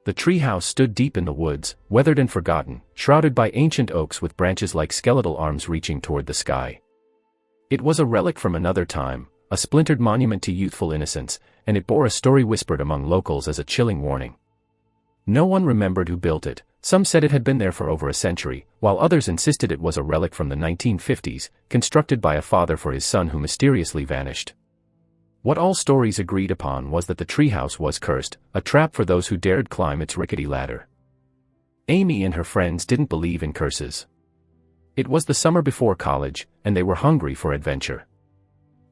The treehouse stood deep in the woods, weathered and forgotten, shrouded by ancient oaks with branches like skeletal arms reaching toward the sky. It was a relic from another time, a splintered monument to youthful innocence, and it bore a story whispered among locals as a chilling warning. No one remembered who built it. Some said it had been there for over a century, while others insisted it was a relic from the 1950s, constructed by a father for his son who mysteriously vanished. What all stories agreed upon was that the treehouse was cursed, a trap for those who dared climb its rickety ladder. Amy and her friends didn't believe in curses. It was the summer before college, and they were hungry for adventure.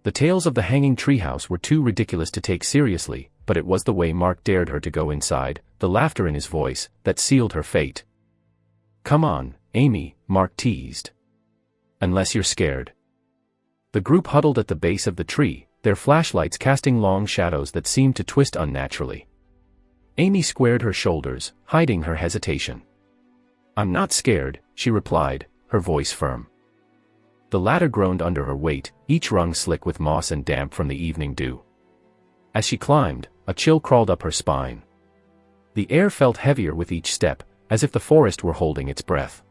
The tales of the hanging treehouse were too ridiculous to take seriously, but it was the way Mark dared her to go inside, the laughter in his voice, that sealed her fate. "Come on, Amy," Mark teased. "Unless you're scared." The group huddled at the base of the tree, their flashlights casting long shadows that seemed to twist unnaturally. Amy squared her shoulders, hiding her hesitation. "I'm not scared," she replied, her voice firm. The ladder groaned under her weight, each rung slick with moss and damp from the evening dew. As she climbed, a chill crawled up her spine. The air felt heavier with each step, as if the forest were holding its breath.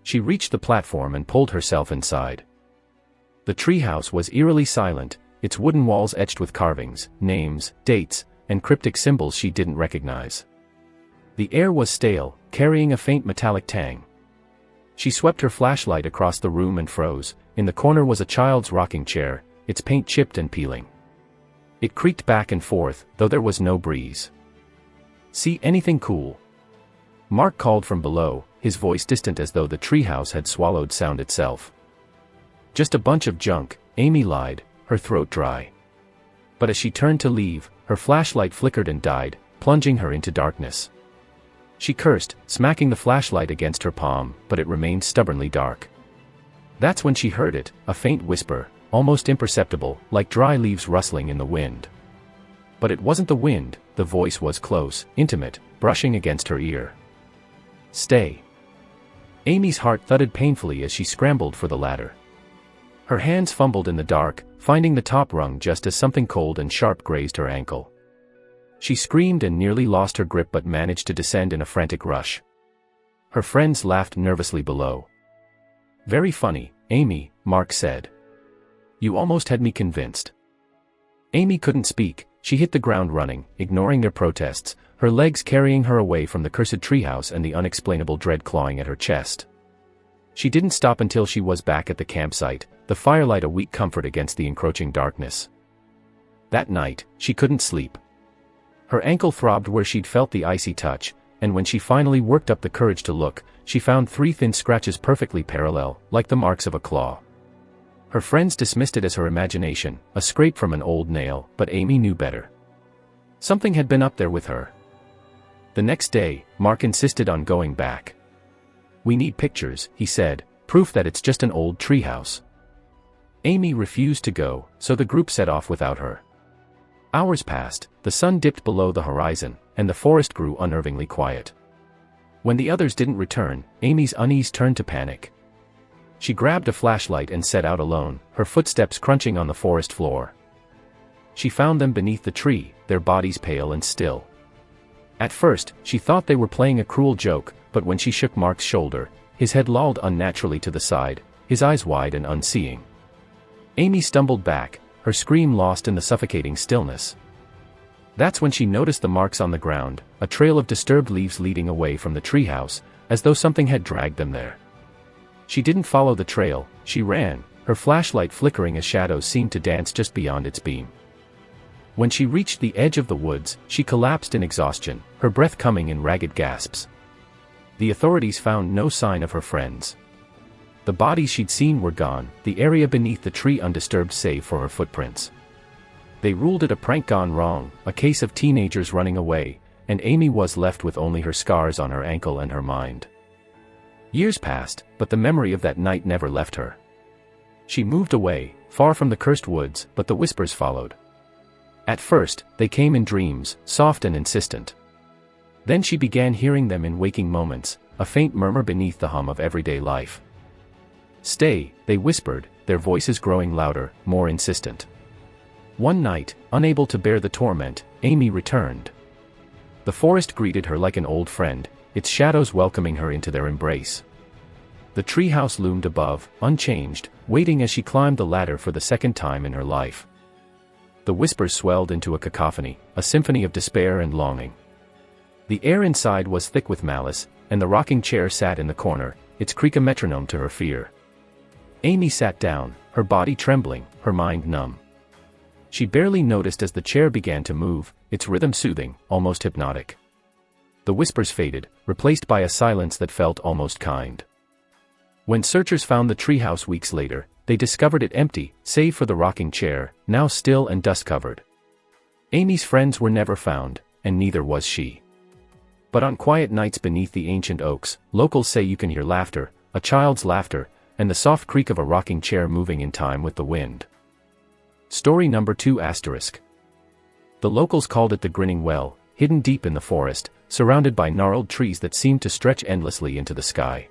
She reached the platform and pulled herself inside. The treehouse was eerily silent, its wooden walls etched with carvings, names, dates, and cryptic symbols she didn't recognize. The air was stale, carrying a faint metallic tang. She swept her flashlight across the room and froze. In the corner was a child's rocking chair, its paint chipped and peeling. It creaked back and forth, though there was no breeze. "See anything cool?" Mark called from below, his voice distant as though the treehouse had swallowed sound itself. "Just a bunch of junk," Amy lied, her throat dry. But as she turned to leave, her flashlight flickered and died, plunging her into darkness. She cursed, smacking the flashlight against her palm, but it remained stubbornly dark. That's when she heard it, a faint whisper, almost imperceptible, like dry leaves rustling in the wind. But it wasn't the wind, the voice was close, intimate, brushing against her ear. "Stay." Amy's heart thudded painfully as she scrambled for the ladder. Her hands fumbled in the dark, finding the top rung just as something cold and sharp grazed her ankle. She screamed and nearly lost her grip but managed to descend in a frantic rush. Her friends laughed nervously below. "Very funny, Amy," Mark said. "You almost had me convinced." Amy couldn't speak. She hit the ground running, ignoring their protests, her legs carrying her away from the cursed treehouse and the unexplainable dread clawing at her chest. She didn't stop until she was back at the campsite, the firelight a weak comfort against the encroaching darkness. That night, she couldn't sleep. Her ankle throbbed where she'd felt the icy touch, and when she finally worked up the courage to look, she found 3 thin scratches perfectly parallel, like the marks of a claw. Her friends dismissed it as her imagination, a scrape from an old nail, but Amy knew better. Something had been up there with her. The next day, Mark insisted on going back. "We need pictures," he said, "proof that it's just an old treehouse." Amy refused to go, so the group set off without her. Hours passed, the sun dipped below the horizon, and the forest grew unnervingly quiet. When the others didn't return, Amy's unease turned to panic. She grabbed a flashlight and set out alone, her footsteps crunching on the forest floor. She found them beneath the tree, their bodies pale and still. At first, she thought they were playing a cruel joke, but when she shook Mark's shoulder, his head lolled unnaturally to the side, his eyes wide and unseeing. Amy stumbled back, her scream lost in the suffocating stillness. That's when she noticed the marks on the ground, a trail of disturbed leaves leading away from the treehouse, as though something had dragged them there. She didn't follow the trail, she ran, her flashlight flickering as shadows seemed to dance just beyond its beam. When she reached the edge of the woods, she collapsed in exhaustion, her breath coming in ragged gasps. The authorities found no sign of her friends. The bodies she'd seen were gone, the area beneath the tree undisturbed save for her footprints. They ruled it a prank gone wrong, a case of teenagers running away, and Amy was left with only her scars on her ankle and her mind. Years passed, but the memory of that night never left her. She moved away, far from the cursed woods, but the whispers followed. At first, they came in dreams, soft and insistent. Then she began hearing them in waking moments, a faint murmur beneath the hum of everyday life. "Stay," they whispered, their voices growing louder, more insistent. One night, unable to bear the torment, Amy returned. The forest greeted her like an old friend, its shadows welcoming her into their embrace. The treehouse loomed above, unchanged, waiting as she climbed the ladder for the second time in her life. The whispers swelled into a cacophony, a symphony of despair and longing. The air inside was thick with malice, and the rocking chair sat in the corner, its creak a metronome to her fear. Amy sat down, her body trembling, her mind numb. She barely noticed as the chair began to move, its rhythm soothing, almost hypnotic. The whispers faded, replaced by a silence that felt almost kind. When searchers found the treehouse weeks later, they discovered it empty, save for the rocking chair, now still and dust-covered. Amy's friends were never found, and neither was she. But on quiet nights beneath the ancient oaks, locals say you can hear laughter, a child's laughter, and the soft creak of a rocking chair moving in time with the wind. Story number 2 *. The locals called it the Grinning Well, hidden deep in the forest, surrounded by gnarled trees that seemed to stretch endlessly into the sky.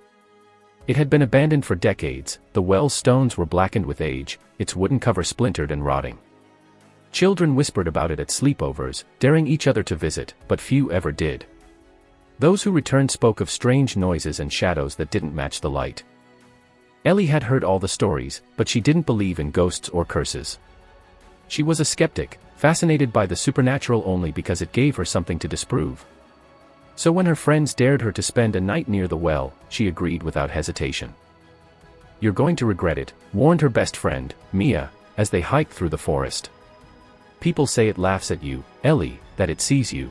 It had been abandoned for decades, the well's stones were blackened with age, its wooden cover splintered and rotting. Children whispered about it at sleepovers, daring each other to visit, but few ever did. Those who returned spoke of strange noises and shadows that didn't match the light. Ellie had heard all the stories, but she didn't believe in ghosts or curses. She was a skeptic, fascinated by the supernatural only because it gave her something to disprove. So when her friends dared her to spend a night near the well, she agreed without hesitation. "You're going to regret it," warned her best friend, Mia, as they hiked through the forest. "People say it laughs at you, Ellie, that it sees you."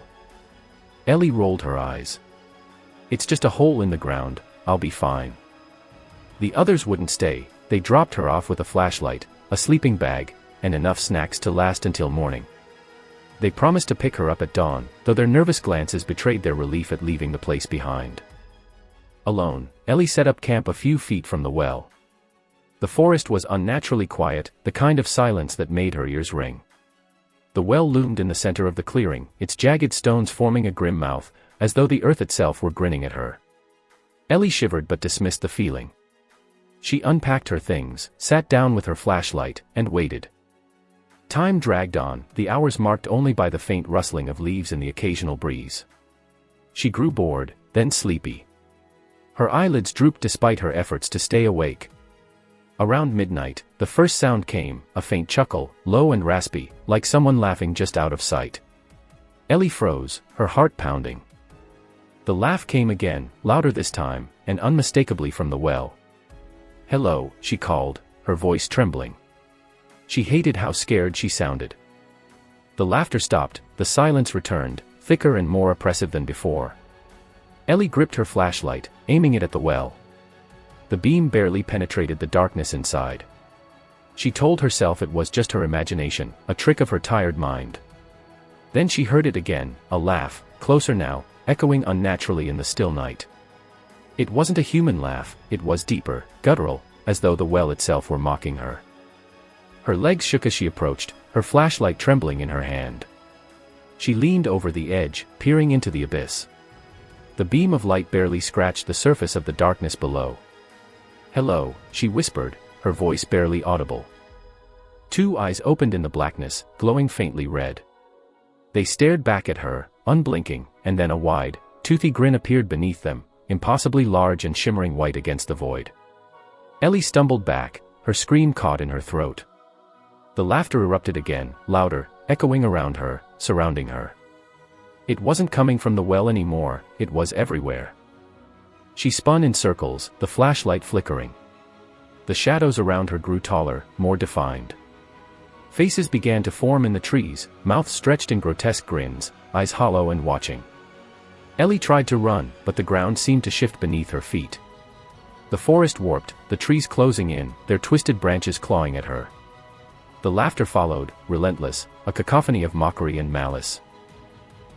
Ellie rolled her eyes. "It's just a hole in the ground, I'll be fine." The others wouldn't stay, they dropped her off with a flashlight, a sleeping bag, and enough snacks to last until morning. They promised to pick her up at dawn, though their nervous glances betrayed their relief at leaving the place behind. Alone, Ellie set up camp a few feet from the well. The forest was unnaturally quiet, the kind of silence that made her ears ring. The well loomed in the center of the clearing, its jagged stones forming a grim mouth, as though the earth itself were grinning at her. Ellie shivered but dismissed the feeling. She unpacked her things, sat down with her flashlight, and waited. Time dragged on, the hours marked only by the faint rustling of leaves and the occasional breeze. She grew bored, then sleepy. Her eyelids drooped despite her efforts to stay awake. Around midnight, the first sound came, a faint chuckle, low and raspy, like someone laughing just out of sight. Ellie froze, her heart pounding. The laugh came again, louder this time, and unmistakably from the well. "Hello," she called, her voice trembling. She hated how scared she sounded. The laughter stopped, the silence returned, thicker and more oppressive than before. Ellie gripped her flashlight, aiming it at the well. The beam barely penetrated the darkness inside. She told herself it was just her imagination, a trick of her tired mind. Then she heard it again, a laugh, closer now, echoing unnaturally in the still night. It wasn't a human laugh, it was deeper, guttural, as though the well itself were mocking her. Her legs shook as she approached, her flashlight trembling in her hand. She leaned over the edge, peering into the abyss. The beam of light barely scratched the surface of the darkness below. "Hello," she whispered, her voice barely audible. Two eyes opened in the blackness, glowing faintly red. They stared back at her, unblinking, and then a wide, toothy grin appeared beneath them, impossibly large and shimmering white against the void. Ellie stumbled back, her scream caught in her throat. The laughter erupted again, louder, echoing around her, surrounding her. It wasn't coming from the well anymore, it was everywhere. She spun in circles, the flashlight flickering. The shadows around her grew taller, more defined. Faces began to form in the trees, mouths stretched in grotesque grins, eyes hollow and watching. Ellie tried to run, but the ground seemed to shift beneath her feet. The forest warped, the trees closing in, their twisted branches clawing at her. The laughter followed, relentless, a cacophony of mockery and malice.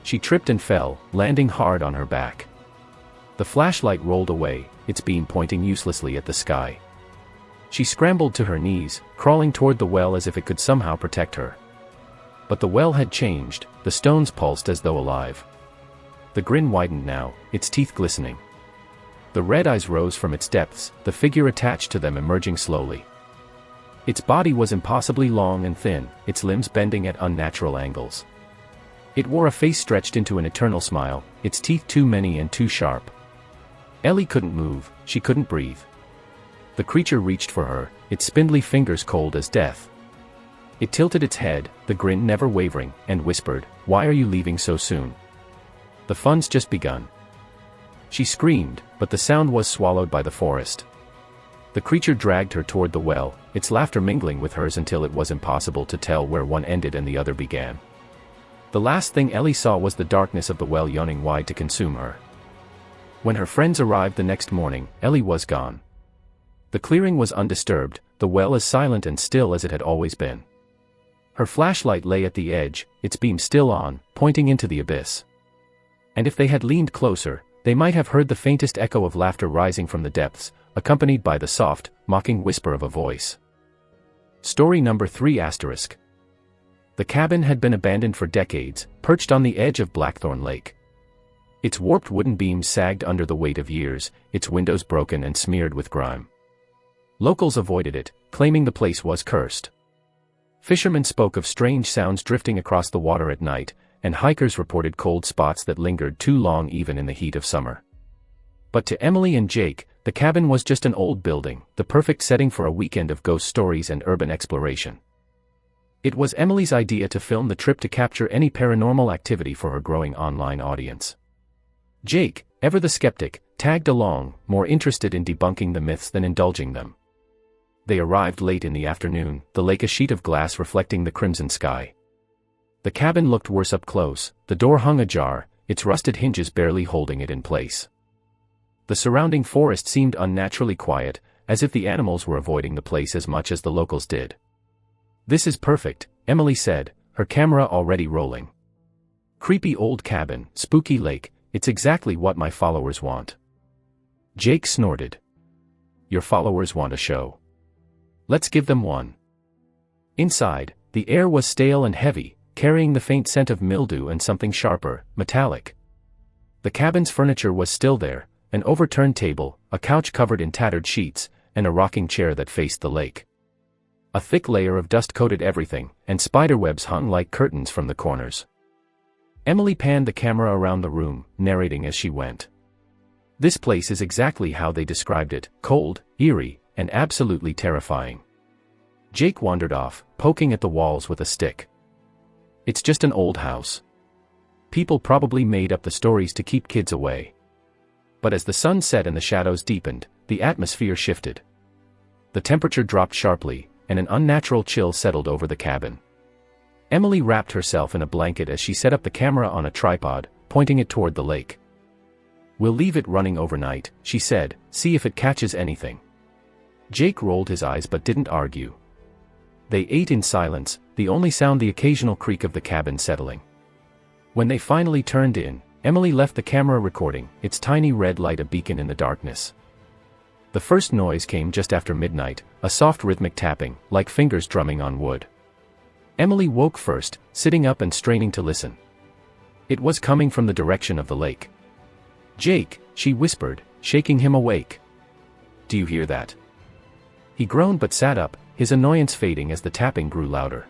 She tripped and fell, landing hard on her back. The flashlight rolled away, its beam pointing uselessly at the sky. She scrambled to her knees, crawling toward the well as if it could somehow protect her. But the well had changed, the stones pulsed as though alive. The grin widened now, its teeth glistening. The red eyes rose from its depths, the figure attached to them emerging slowly. Its body was impossibly long and thin, its limbs bending at unnatural angles. It wore a face stretched into an eternal smile, its teeth too many and too sharp. Ellie couldn't move, she couldn't breathe. The creature reached for her, its spindly fingers cold as death. It tilted its head, the grin never wavering, and whispered, "Why are you leaving so soon? The fun's just begun." She screamed, but the sound was swallowed by the forest. The creature dragged her toward the well, its laughter mingling with hers until it was impossible to tell where one ended and the other began. The last thing Ellie saw was the darkness of the well yawning wide to consume her. When her friends arrived the next morning, Ellie was gone. The clearing was undisturbed, the well as silent and still as it had always been. Her flashlight lay at the edge, its beam still on, pointing into the abyss. And if they had leaned closer, they might have heard the faintest echo of laughter rising from the depths, accompanied by the soft, mocking whisper of a voice. Story number 3 *. The cabin had been abandoned for decades, perched on the edge of Blackthorn Lake. Its warped wooden beams sagged under the weight of years, its windows broken and smeared with grime. Locals avoided it, claiming the place was cursed. Fishermen spoke of strange sounds drifting across the water at night, and hikers reported cold spots that lingered too long even in the heat of summer. But to Emily and Jake, the cabin was just an old building, the perfect setting for a weekend of ghost stories and urban exploration. It was Emily's idea to film the trip to capture any paranormal activity for her growing online audience. Jake, ever the skeptic, tagged along, more interested in debunking the myths than indulging them. They arrived late in the afternoon, the lake a sheet of glass reflecting the crimson sky. The cabin looked worse up close, the door hung ajar, its rusted hinges barely holding it in place. The surrounding forest seemed unnaturally quiet, as if the animals were avoiding the place as much as the locals did. "This is perfect," Emily said, her camera already rolling. "Creepy old cabin, spooky lake, it's exactly what my followers want." Jake snorted. "Your followers want a show. Let's give them one." Inside, the air was stale and heavy, carrying the faint scent of mildew and something sharper, metallic. The cabin's furniture was still there, an overturned table, a couch covered in tattered sheets, and a rocking chair that faced the lake. A thick layer of dust coated everything, and spiderwebs hung like curtains from the corners. Emily panned the camera around the room, narrating as she went. "This place is exactly how they described it, cold, eerie, and absolutely terrifying." Jake wandered off, poking at the walls with a stick. "It's just an old house. People probably made up the stories to keep kids away." But as the sun set and the shadows deepened, the atmosphere shifted. The temperature dropped sharply, and an unnatural chill settled over the cabin. Emily wrapped herself in a blanket as she set up the camera on a tripod, pointing it toward the lake. "We'll leave it running overnight," she said, "see if it catches anything." Jake rolled his eyes but didn't argue. They ate in silence, the only sound the occasional creak of the cabin settling. When they finally turned in, Emily left the camera recording, its tiny red light a beacon in the darkness. The first noise came just after midnight, a soft rhythmic tapping, like fingers drumming on wood. Emily woke first, sitting up and straining to listen. It was coming from the direction of the lake. "Jake," she whispered, shaking him awake. "Do you hear that?" He groaned but sat up, his annoyance fading as the tapping grew louder.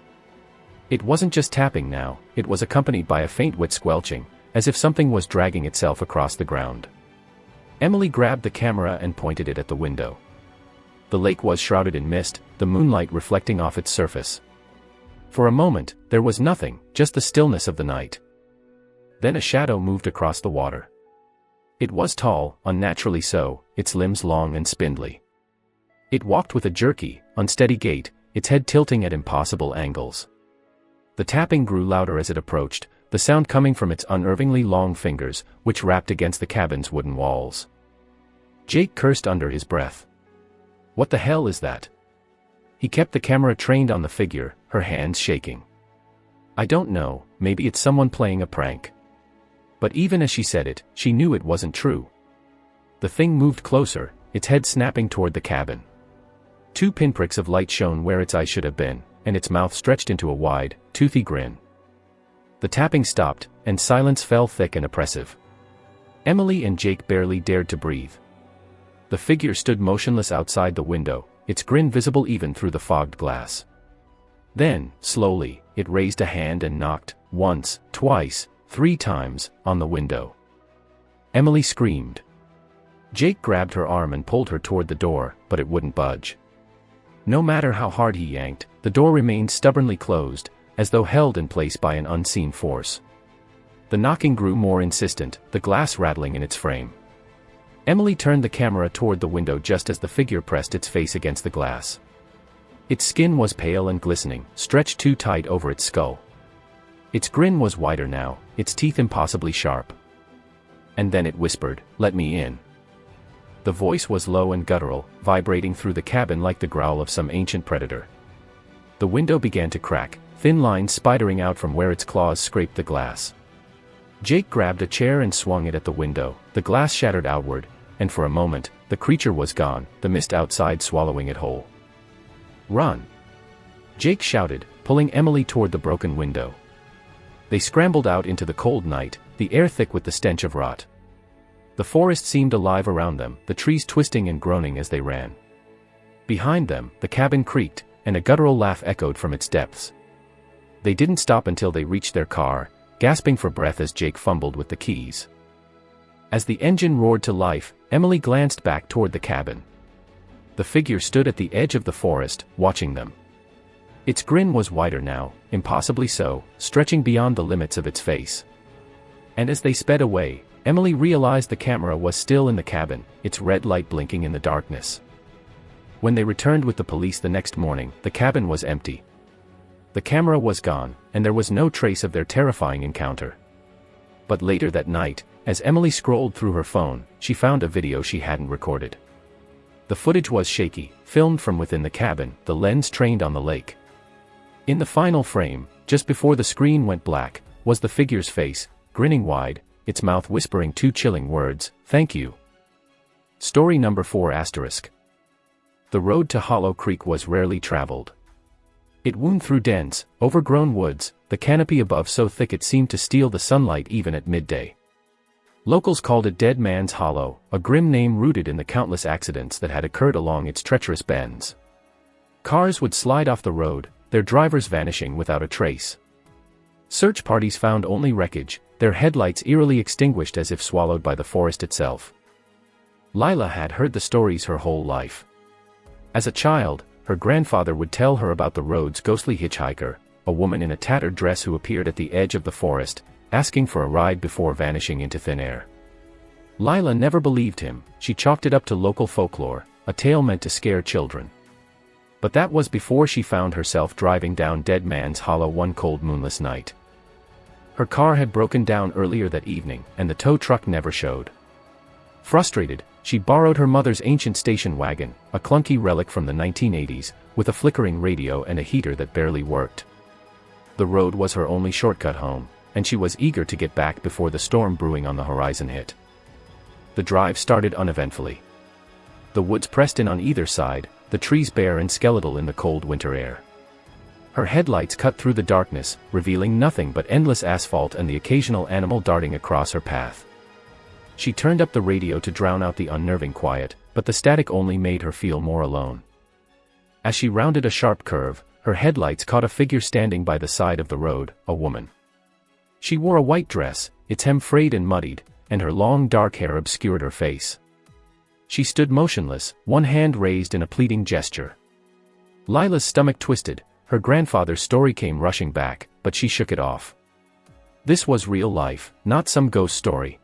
It wasn't just tapping now, it was accompanied by a faint wet squelching, as if something was dragging itself across the ground. Emily grabbed the camera and pointed it at the window. The lake was shrouded in mist, the moonlight reflecting off its surface. For a moment, there was nothing, just the stillness of the night. Then a shadow moved across the water. It was tall, unnaturally so, its limbs long and spindly. It walked with a jerky, unsteady gait, its head tilting at impossible angles. The tapping grew louder as it approached, the sound coming from its unnervingly long fingers, which rapped against the cabin's wooden walls. Jake cursed under his breath. "What the hell is that?" He kept the camera trained on the figure, her hands shaking. "I don't know, maybe it's someone playing a prank." But even as she said it, she knew it wasn't true. The thing moved closer, its head snapping toward the cabin. 2 pinpricks of light shone where its eyes should have been, and its mouth stretched into a wide, toothy grin. The tapping stopped, and silence fell thick and oppressive. Emily and Jake barely dared to breathe. The figure stood motionless outside the window, its grin visible even through the fogged glass. Then, slowly, it raised a hand and knocked, once, twice, 3 times, on the window. Emily screamed. Jake grabbed her arm and pulled her toward the door, but it wouldn't budge. No matter how hard he yanked, the door remained stubbornly closed, as though held in place by an unseen force. The knocking grew more insistent, the glass rattling in its frame. Emily turned the camera toward the window just as the figure pressed its face against the glass. Its skin was pale and glistening, stretched too tight over its skull. Its grin was wider now, its teeth impossibly sharp. And then it whispered, "Let me in." The voice was low and guttural, vibrating through the cabin like the growl of some ancient predator. The window began to crack, thin lines spidering out from where its claws scraped the glass. Jake grabbed a chair and swung it at the window, the glass shattered outward, and for a moment, the creature was gone, the mist outside swallowing it whole. "Run!" Jake shouted, pulling Emily toward the broken window. They scrambled out into the cold night, the air thick with the stench of rot. The forest seemed alive around them, the trees twisting and groaning as they ran. Behind them, the cabin creaked, and a guttural laugh echoed from its depths. They didn't stop until they reached their car, gasping for breath as Jake fumbled with the keys. As the engine roared to life, Emily glanced back toward the cabin. The figure stood at the edge of the forest, watching them. Its grin was wider now, impossibly so, stretching beyond the limits of its face. And as they sped away, Emily realized the camera was still in the cabin, its red light blinking in the darkness. When they returned with the police the next morning, the cabin was empty. The camera was gone, and there was no trace of their terrifying encounter. But later that night, as Emily scrolled through her phone, she found a video she hadn't recorded. The footage was shaky, filmed from within the cabin, the lens trained on the lake. In the final frame, just before the screen went black, was the figure's face, grinning wide, its mouth whispering 2 chilling words, "Thank you." Story number 4 *. The road to Hollow Creek was rarely traveled. It wound through dense, overgrown woods, the canopy above so thick it seemed to steal the sunlight even at midday. Locals called it Dead Man's Hollow, a grim name rooted in the countless accidents that had occurred along its treacherous bends. Cars would slide off the road, their drivers vanishing without a trace. Search parties found only wreckage, their headlights eerily extinguished as if swallowed by the forest itself. Lila had heard the stories her whole life. As a child, her grandfather would tell her about the road's ghostly hitchhiker, a woman in a tattered dress who appeared at the edge of the forest, asking for a ride before vanishing into thin air. Lila never believed him, she chalked it up to local folklore, a tale meant to scare children. But that was before she found herself driving down Dead Man's Hollow one cold moonless night. Her car had broken down earlier that evening, and the tow truck never showed. Frustrated, she borrowed her mother's ancient station wagon, a clunky relic from the 1980s, with a flickering radio and a heater that barely worked. The road was her only shortcut home, and she was eager to get back before the storm brewing on the horizon hit. The drive started uneventfully. The woods pressed in on either side, the trees bare and skeletal in the cold winter air. Her headlights cut through the darkness, revealing nothing but endless asphalt and the occasional animal darting across her path. She turned up the radio to drown out the unnerving quiet, but the static only made her feel more alone. As she rounded a sharp curve, her headlights caught a figure standing by the side of the road, a woman. She wore a white dress, its hem frayed and muddied, and her long dark hair obscured her face. She stood motionless, one hand raised in a pleading gesture. Lila's stomach twisted, her grandfather's story came rushing back, but she shook it off. This was real life, not some ghost story.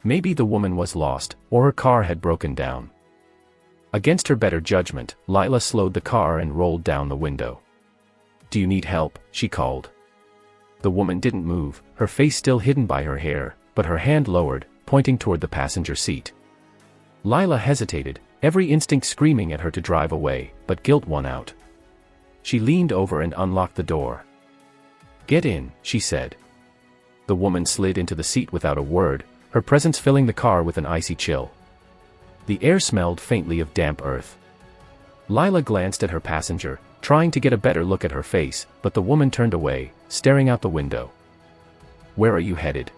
Maybe the woman was lost, or her car had broken down. Against her better judgment, Lila slowed the car and rolled down the window. "Do you need help?" she called. The woman didn't move, her face still hidden by her hair, but her hand lowered, pointing toward the passenger seat. Lila hesitated, every instinct screaming at her to drive away, but guilt won out. She leaned over and unlocked the door. "Get in," she said. The woman slid into the seat without a word, her presence filling the car with an icy chill. The air smelled faintly of damp earth. Lila glanced at her passenger, trying to get a better look at her face, but the woman turned away, staring out the window. "Where are you headed?"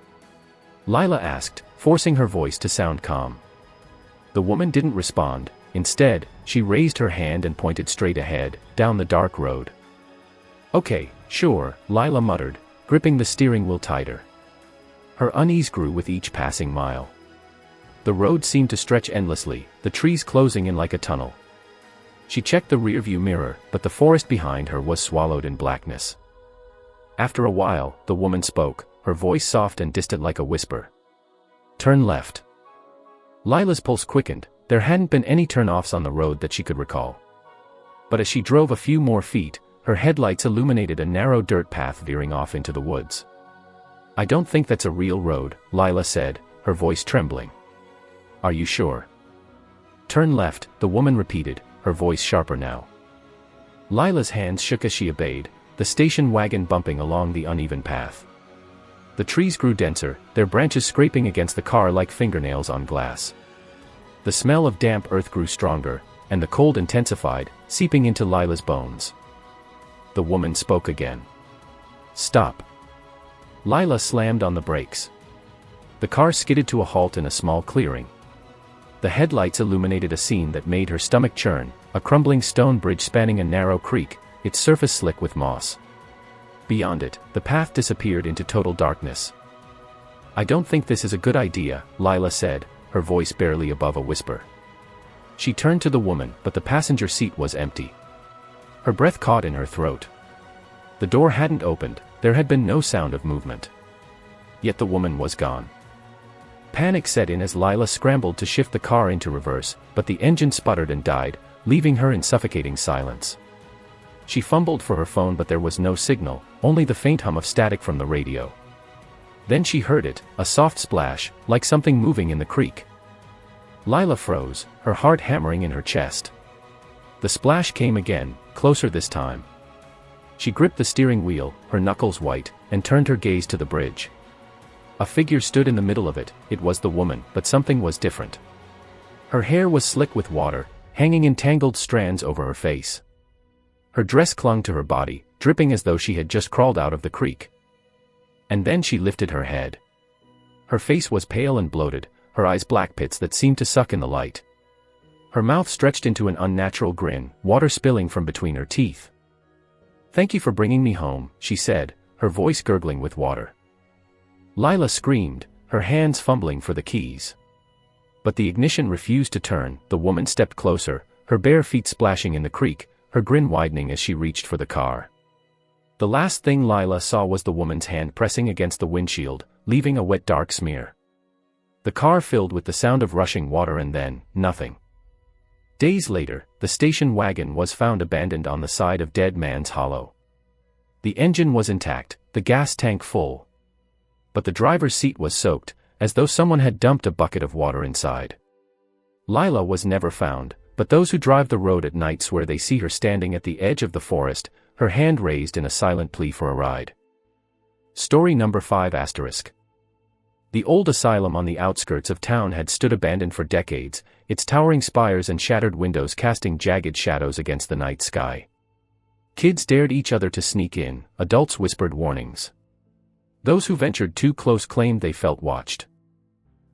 Lila asked, forcing her voice to sound calm. The woman didn't respond. Instead, she raised her hand and pointed straight ahead, down the dark road. "Okay, sure," Lila muttered, gripping the steering wheel tighter. Her unease grew with each passing mile. The road seemed to stretch endlessly, the trees closing in like a tunnel. She checked the rearview mirror, but the forest behind her was swallowed in blackness. After a while, the woman spoke, her voice soft and distant like a whisper. "Turn left." Lila's pulse quickened. There hadn't been any turn-offs on the road that she could recall. But as she drove a few more feet, her headlights illuminated a narrow dirt path veering off into the woods. "I don't think that's a real road," Lila said, her voice trembling. "Are you sure?" "Turn left," the woman repeated, her voice sharper now. Lila's hands shook as she obeyed, the station wagon bumping along the uneven path. The trees grew denser, their branches scraping against the car like fingernails on glass. The smell of damp earth grew stronger, and the cold intensified, seeping into Lila's bones. The woman spoke again. "Stop." Lila slammed on the brakes. The car skidded to a halt in a small clearing. The headlights illuminated a scene that made her stomach churn, a crumbling stone bridge spanning a narrow creek, its surface slick with moss. Beyond it, the path disappeared into total darkness. "I don't think this is a good idea," Lila said, her voice barely above a whisper. She turned to the woman, but the passenger seat was empty. Her breath caught in her throat. The door hadn't opened, there had been no sound of movement. Yet the woman was gone. Panic set in as Lila scrambled to shift the car into reverse, but the engine sputtered and died, leaving her in suffocating silence. She fumbled for her phone, but there was no signal, only the faint hum of static from the radio. Then she heard it, a soft splash, like something moving in the creek. Lila froze, her heart hammering in her chest. The splash came again, closer this time. She gripped the steering wheel, her knuckles white, and turned her gaze to the bridge. A figure stood in the middle of it. It was the woman, but something was different. Her hair was slick with water, hanging in tangled strands over her face. Her dress clung to her body, dripping as though she had just crawled out of the creek. And then she lifted her head. Her face was pale and bloated, her eyes black pits that seemed to suck in the light. Her mouth stretched into an unnatural grin, water spilling from between her teeth. "Thank you for bringing me home," she said, her voice gurgling with water. Lila screamed, her hands fumbling for the keys. But the ignition refused to turn. The woman stepped closer, her bare feet splashing in the creek, her grin widening as she reached for the car. The last thing Lila saw was the woman's hand pressing against the windshield, leaving a wet dark smear. The car filled with the sound of rushing water and then, nothing. Days later, the station wagon was found abandoned on the side of Dead Man's Hollow. The engine was intact, the gas tank full. But the driver's seat was soaked, as though someone had dumped a bucket of water inside. Lila was never found, but those who drive the road at night swear they see her standing at the edge of the forest, her hand raised in a silent plea for a ride. Story number 5*. The old asylum on the outskirts of town had stood abandoned for decades, its towering spires and shattered windows casting jagged shadows against the night sky. Kids dared each other to sneak in, adults whispered warnings. Those who ventured too close claimed they felt watched.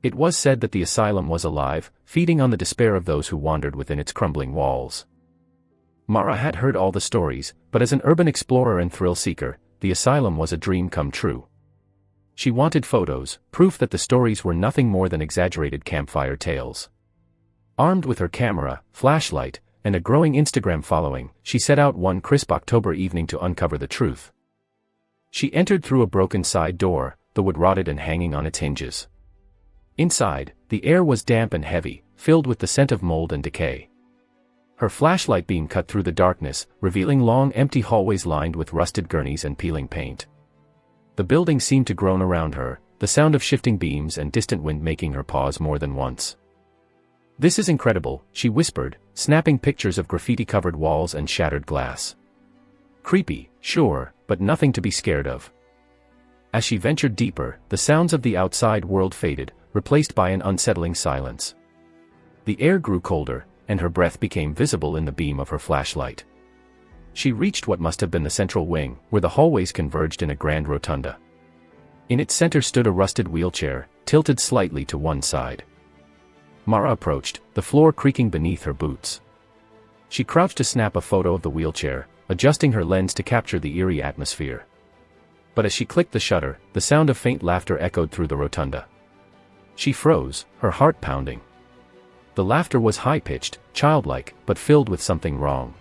It was said that the asylum was alive, feeding on the despair of those who wandered within its crumbling walls. Mara had heard all the stories, but as an urban explorer and thrill-seeker, the asylum was a dream come true. She wanted photos, proof that the stories were nothing more than exaggerated campfire tales. Armed with her camera, flashlight, and a growing Instagram following, she set out one crisp October evening to uncover the truth. She entered through a broken side door, the wood rotted and hanging on its hinges. Inside, the air was damp and heavy, filled with the scent of mold and decay. Her flashlight beam cut through the darkness, revealing long empty hallways lined with rusted gurneys and peeling paint. The building seemed to groan around her, the sound of shifting beams and distant wind making her pause more than once. "This is incredible," she whispered, snapping pictures of graffiti-covered walls and shattered glass. "Creepy, sure, but nothing to be scared of." As she ventured deeper, the sounds of the outside world faded, replaced by an unsettling silence. The air grew colder, and her breath became visible in the beam of her flashlight. She reached what must have been the central wing, where the hallways converged in a grand rotunda. In its center stood a rusted wheelchair, tilted slightly to one side. Mara approached, the floor creaking beneath her boots. She crouched to snap a photo of the wheelchair, adjusting her lens to capture the eerie atmosphere. But as she clicked the shutter, the sound of faint laughter echoed through the rotunda. She froze, her heart pounding. The laughter was high-pitched, childlike, but filled with something wrong.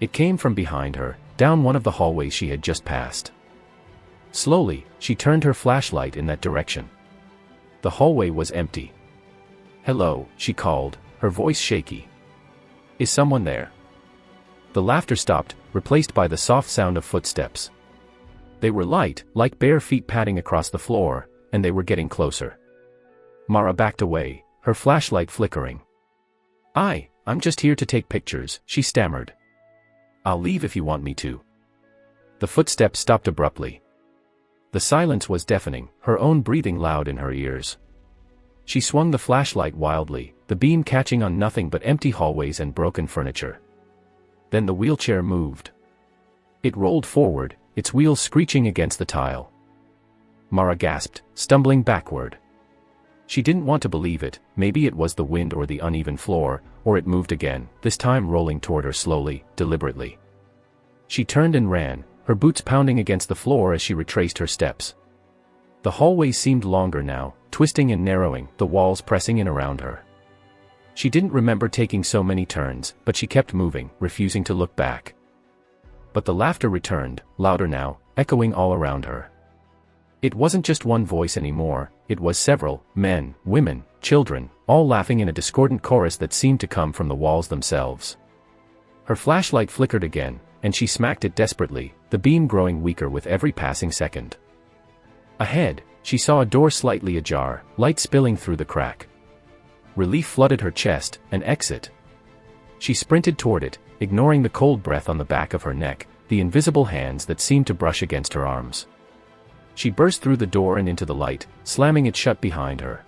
It came from behind her, down one of the hallways she had just passed. Slowly, she turned her flashlight in that direction. The hallway was empty. "Hello," she called, her voice shaky. "Is someone there?" The laughter stopped, replaced by the soft sound of footsteps. They were light, like bare feet padding across the floor, and they were getting closer. Mara backed away, her flashlight flickering. I'm just here to take pictures," she stammered. "I'll leave if you want me to." The footsteps stopped abruptly. The silence was deafening, her own breathing loud in her ears. She swung the flashlight wildly, the beam catching on nothing but empty hallways and broken furniture. Then the wheelchair moved. It rolled forward, its wheels screeching against the tile. Mara gasped, stumbling backward. She didn't want to believe it, maybe it was the wind or the uneven floor, or it moved again, this time rolling toward her slowly, deliberately. She turned and ran, her boots pounding against the floor as she retraced her steps. The hallway seemed longer now, twisting and narrowing, the walls pressing in around her. She didn't remember taking so many turns, but she kept moving, refusing to look back. But the laughter returned, louder now, echoing all around her. It wasn't just one voice anymore, it was several, men, women, children, all laughing in a discordant chorus that seemed to come from the walls themselves. Her flashlight flickered again, and she smacked it desperately, the beam growing weaker with every passing second. Ahead, she saw a door slightly ajar, light spilling through the crack. Relief flooded her chest, an exit. She sprinted toward it, ignoring the cold breath on the back of her neck, the invisible hands that seemed to brush against her arms. She burst through the door and into the light, slamming it shut behind her.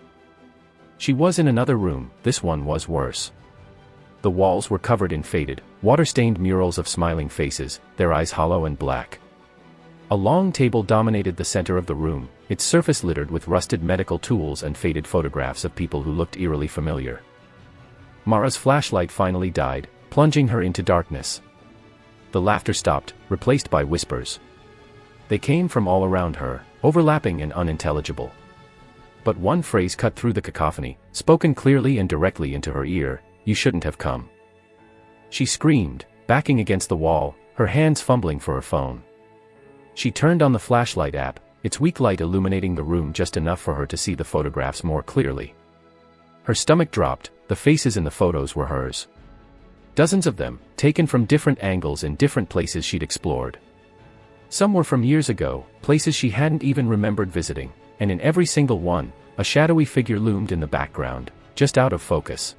She was in another room, this one was worse. The walls were covered in faded, water-stained murals of smiling faces, their eyes hollow and black. A long table dominated the center of the room, its surface littered with rusted medical tools and faded photographs of people who looked eerily familiar. Mara's flashlight finally died, plunging her into darkness. The laughter stopped, replaced by whispers. They came from all around her, overlapping and unintelligible. But one phrase cut through the cacophony, spoken clearly and directly into her ear: "You shouldn't have come." She screamed, backing against the wall, her hands fumbling for her phone. She turned on the flashlight app, its weak light illuminating the room just enough for her to see the photographs more clearly. Her stomach dropped, the faces in the photos were hers. Dozens of them, taken from different angles in different places she'd explored. Some were from years ago, places she hadn't even remembered visiting, and in every single one, a shadowy figure loomed in the background, just out of focus.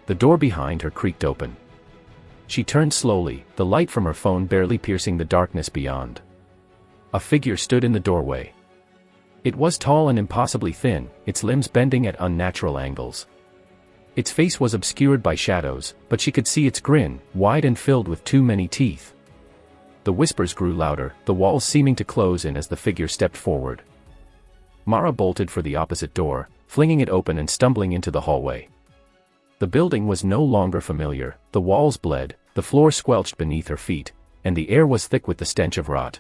The door behind her creaked open. She turned slowly, the light from her phone barely piercing the darkness beyond. A figure stood in the doorway. It was tall and impossibly thin, its limbs bending at unnatural angles. Its face was obscured by shadows, but she could see its grin, wide and filled with too many teeth. The whispers grew louder, the walls seeming to close in as the figure stepped forward. Mara bolted for the opposite door, flinging it open and stumbling into the hallway. The building was no longer familiar, the walls bled, the floor squelched beneath her feet, and the air was thick with the stench of rot.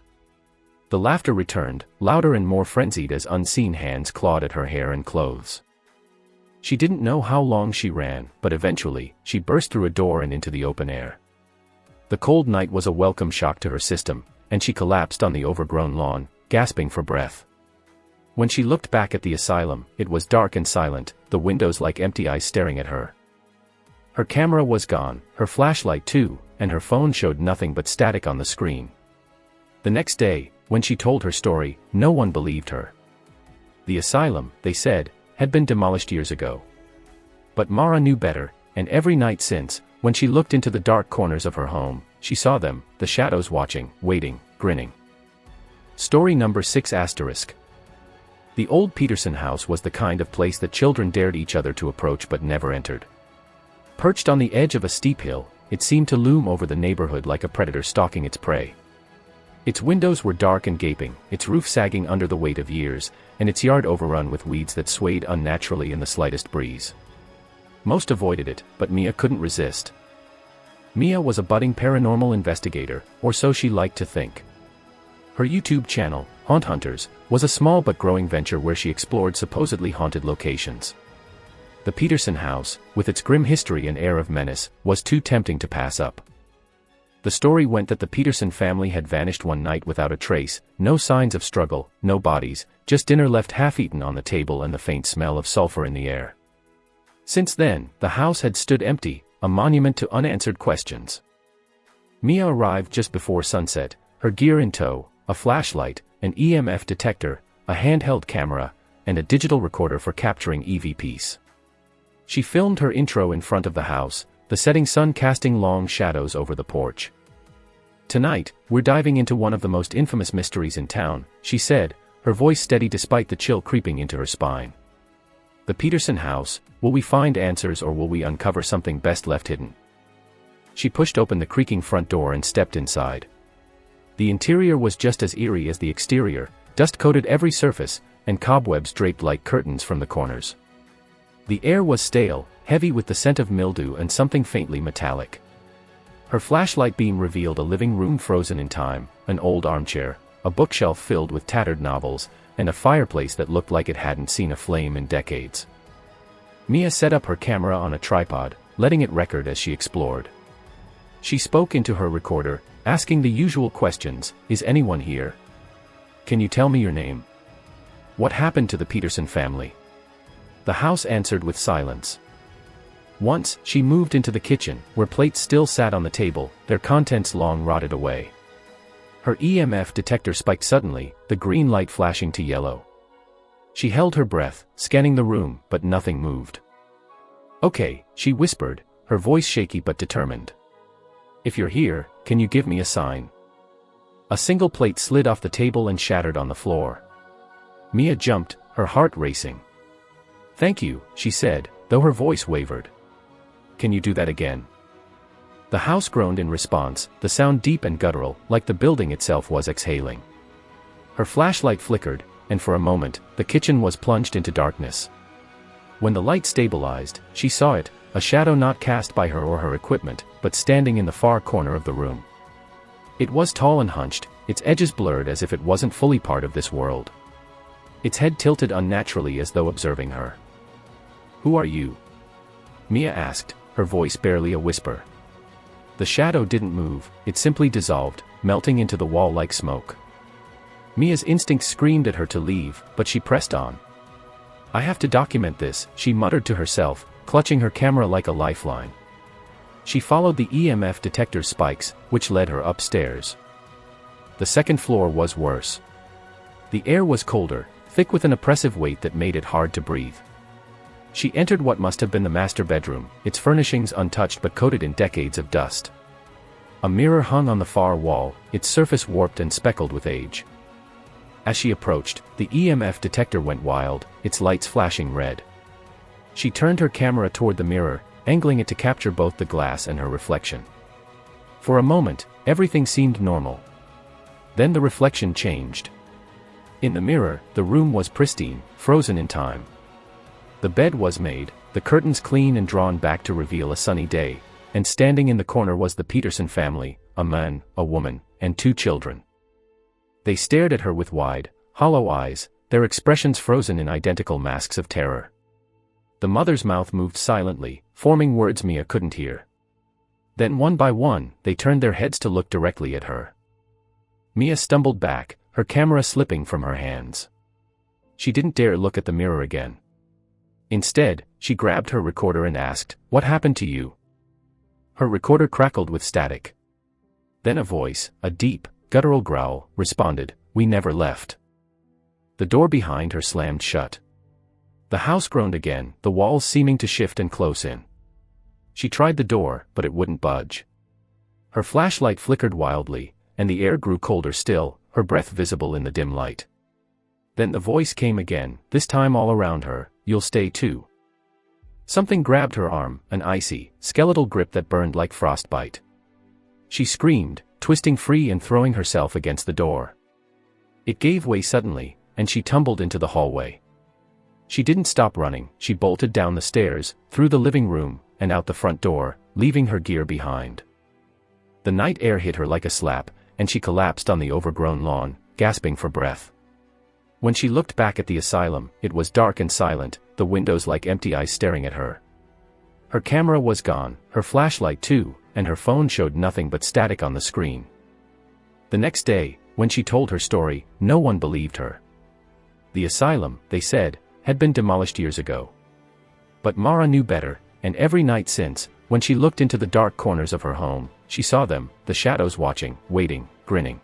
The laughter returned, louder and more frenzied as unseen hands clawed at her hair and clothes. She didn't know how long she ran, but eventually, she burst through a door and into the open air. The cold night was a welcome shock to her system, and she collapsed on the overgrown lawn, gasping for breath. When she looked back at the asylum, it was dark and silent, the windows like empty eyes staring at her. Her camera was gone, her flashlight too, and her phone showed nothing but static on the screen. The next day, when she told her story, no one believed her. The asylum, they said, had been demolished years ago. But Mara knew better, and every night since, when she looked into the dark corners of her home, she saw them, the shadows watching, waiting, grinning. Story number 6 *. The old Peterson house was the kind of place that children dared each other to approach but never entered. Perched on the edge of a steep hill, it seemed to loom over the neighborhood like a predator stalking its prey. Its windows were dark and gaping, its roof sagging under the weight of years, and its yard overrun with weeds that swayed unnaturally in the slightest breeze. Most avoided it, but Mia couldn't resist. Mia was a budding paranormal investigator, or so she liked to think. Her YouTube channel, Haunt Hunters, was a small but growing venture where she explored supposedly haunted locations. The Peterson house, with its grim history and air of menace, was too tempting to pass up. The story went that the Peterson family had vanished one night without a trace, no signs of struggle, no bodies, just dinner left half-eaten on the table and the faint smell of sulfur in the air. Since then, the house had stood empty, a monument to unanswered questions. Mia arrived just before sunset, her gear in tow, a flashlight, an EMF detector, a handheld camera, and a digital recorder for capturing EVPs. She filmed her intro in front of the house, the setting sun casting long shadows over the porch. "Tonight, we're diving into one of the most infamous mysteries in town," she said, her voice steady despite the chill creeping into her spine. "The Peterson house, will we find answers or will we uncover something best left hidden?" She pushed open the creaking front door and stepped inside. The interior was just as eerie as the exterior, dust coated every surface, and cobwebs draped like curtains from the corners. The air was stale, heavy with the scent of mildew and something faintly metallic. Her flashlight beam revealed a living room frozen in time, an old armchair, a bookshelf filled with tattered novels, and a fireplace that looked like it hadn't seen a flame in decades. Mia set up her camera on a tripod, letting it record as she explored. She spoke into her recorder, asking the usual questions: "Is anyone here? Can you tell me your name? What happened to the Peterson family?" The house answered with silence. Once, she moved into the kitchen, where plates still sat on the table, their contents long rotted away. Her EMF detector spiked suddenly, the green light flashing to yellow. She held her breath, scanning the room, but nothing moved. "Okay," she whispered, her voice shaky but determined. "If you're here, can you give me a sign?" A single plate slid off the table and shattered on the floor. Mia jumped, her heart racing. "Thank you," she said, though her voice wavered. "Can you do that again?" The house groaned in response, the sound deep and guttural, like the building itself was exhaling. Her flashlight flickered, and for a moment, the kitchen was plunged into darkness. When the light stabilized, she saw it, a shadow not cast by her or her equipment, but standing in the far corner of the room. It was tall and hunched, its edges blurred as if it wasn't fully part of this world. Its head tilted unnaturally as though observing her. "Who are you?" Mia asked, her voice barely a whisper. The shadow didn't move, it simply dissolved, melting into the wall like smoke. Mia's instinct screamed at her to leave, but she pressed on. "I have to document this," she muttered to herself, clutching her camera like a lifeline. She followed the EMF detector's spikes, which led her upstairs. The second floor was worse. The air was colder, thick with an oppressive weight that made it hard to breathe. She entered what must have been the master bedroom, its furnishings untouched but coated in decades of dust. A mirror hung on the far wall, its surface warped and speckled with age. As she approached, the EMF detector went wild, its lights flashing red. She turned her camera toward the mirror, angling it to capture both the glass and her reflection. For a moment, everything seemed normal. Then the reflection changed. In the mirror, the room was pristine, frozen in time. The bed was made, the curtains clean and drawn back to reveal a sunny day, and standing in the corner was the Peterson family, a man, a woman, and 2 children. They stared at her with wide, hollow eyes, their expressions frozen in identical masks of terror. The mother's mouth moved silently, forming words Mia couldn't hear. Then one by one, they turned their heads to look directly at her. Mia stumbled back, her camera slipping from her hands. She didn't dare look at the mirror again. Instead, she grabbed her recorder and asked, "What happened to you?" Her recorder crackled with static. Then a voice, a deep, guttural growl, responded, "We never left." The door behind her slammed shut. The house groaned again, the walls seeming to shift and close in. She tried the door, but it wouldn't budge. Her flashlight flickered wildly, and the air grew colder still, her breath visible in the dim light. Then the voice came again, this time all around her, "You'll stay too." Something grabbed her arm, an icy, skeletal grip that burned like frostbite. She screamed, twisting free and throwing herself against the door. It gave way suddenly, and she tumbled into the hallway. She didn't stop running, she bolted down the stairs, through the living room, and out the front door, leaving her gear behind. The night air hit her like a slap, and she collapsed on the overgrown lawn, gasping for breath. When she looked back at the asylum, it was dark and silent, the windows like empty eyes staring at her. Her camera was gone, her flashlight too, and her phone showed nothing but static on the screen. The next day, when she told her story, no one believed her. The asylum, they said, had been demolished years ago. But Mara knew better, and every night since, when she looked into the dark corners of her home, she saw them, the shadows watching, waiting, grinning.